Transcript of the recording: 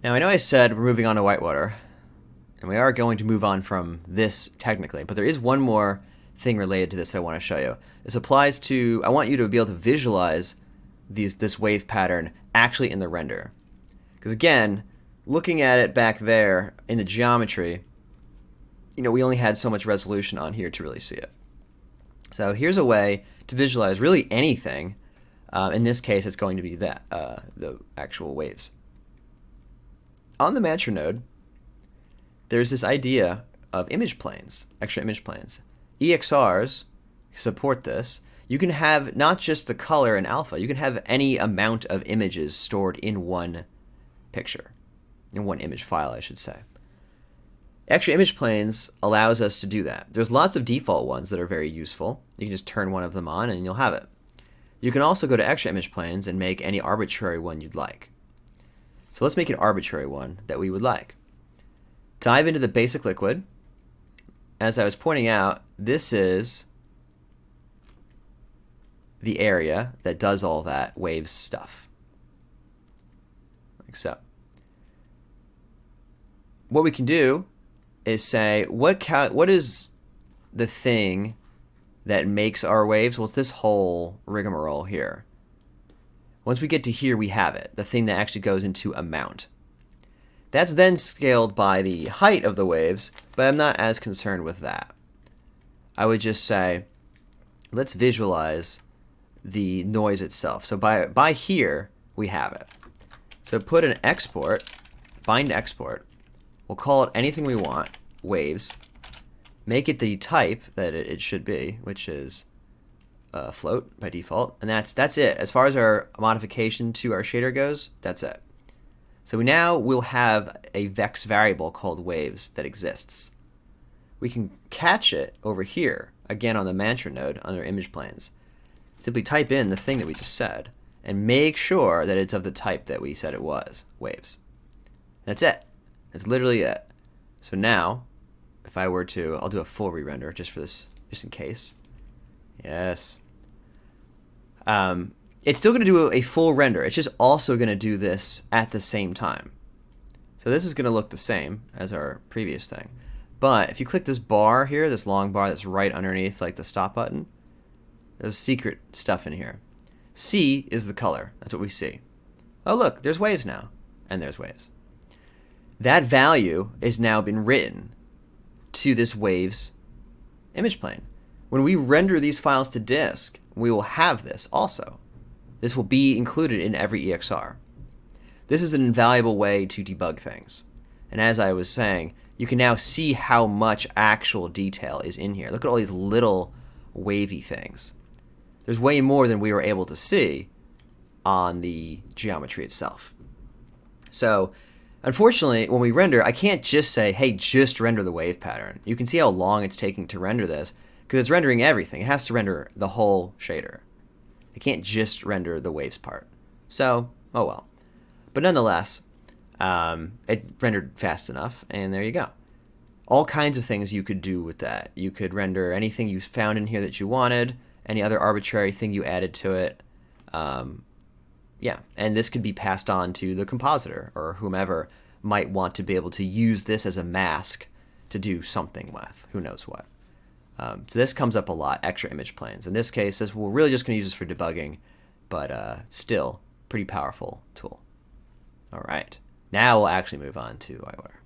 Now I know I said we're moving on to whitewater, and we are going to move on from this technically, but there is one more thing related to this that I want to show you. This applies to, I want you to be able to visualize this wave pattern actually in the render. Because again, looking at it back there in the geometry, we only had so much resolution on here to really see it. So here's a way to visualize really anything. In this case, it's going to be the actual waves. On the Mantra node, there's this idea of image planes, extra image planes. EXRs support this. You can have not just the color in alpha, you can have any amount of images stored in one picture, in one image file, I should say. Extra image planes allows us to do that. There's lots of default ones that are very useful. You can just turn one of them on and you'll have it. You can also go to extra image planes and make any arbitrary one you'd like. So let's make an arbitrary one that we would like. Dive into the basic liquid. As I was pointing out, this is the area that does all that waves stuff. Like so. What we can do is say, what is the thing that makes our waves? Well, it's this whole rigmarole here. Once we get to here, we have it, the thing that actually goes into amount. That's then scaled by the height of the waves, but I'm not as concerned with that. I would just say, let's visualize the noise itself. So by here, we have it. So put an export, bind export. We'll call it anything we want, waves. Make it the type that it should be, which is float by default, and that's it. As far as our modification to our shader goes, that's it. So now we'll have a vex variable called waves that exists. We can catch it over here, again on the Mantra node under image planes. Simply type in the thing that we just said, and make sure that it's of the type that we said it was, waves. That's it. That's literally it. So now, if I were to, I'll do a full re-render just for this, just in case. Yes. It's still going to do a full render. It's just also going to do this at the same time. So this is going to look the same as our previous thing. But if you click this bar here, this long bar that's right underneath like the stop button, there's secret stuff in here. C is the color. That's what we see. Oh look, there's waves now. And there's waves. That value is now been written to this waves image plane. When we render these files to disk, we will have this also. This will be included in every EXR. This is an invaluable way to debug things. And as I was saying, you can now see how much actual detail is in here. Look at all these little wavy things. There's way more than we were able to see on the geometry itself. So, unfortunately, when we render, I can't just say, hey, just render the wave pattern. You can see how long it's taking to render this, because it's rendering everything. It has to render the whole shader. It can't just render the waves part. So, oh well. But nonetheless, it rendered fast enough, and there you go. All kinds of things you could do with that. You could render anything you found in here that you wanted, any other arbitrary thing you added to it. Yeah, and this could be passed on to the compositor or whomever might want to be able to use this as a mask to do something with. Who knows what. So this comes up a lot, extra image planes. In this case, we're really just going to use this for debugging, but still, pretty powerful tool. All right, now we'll actually move on to whitewater.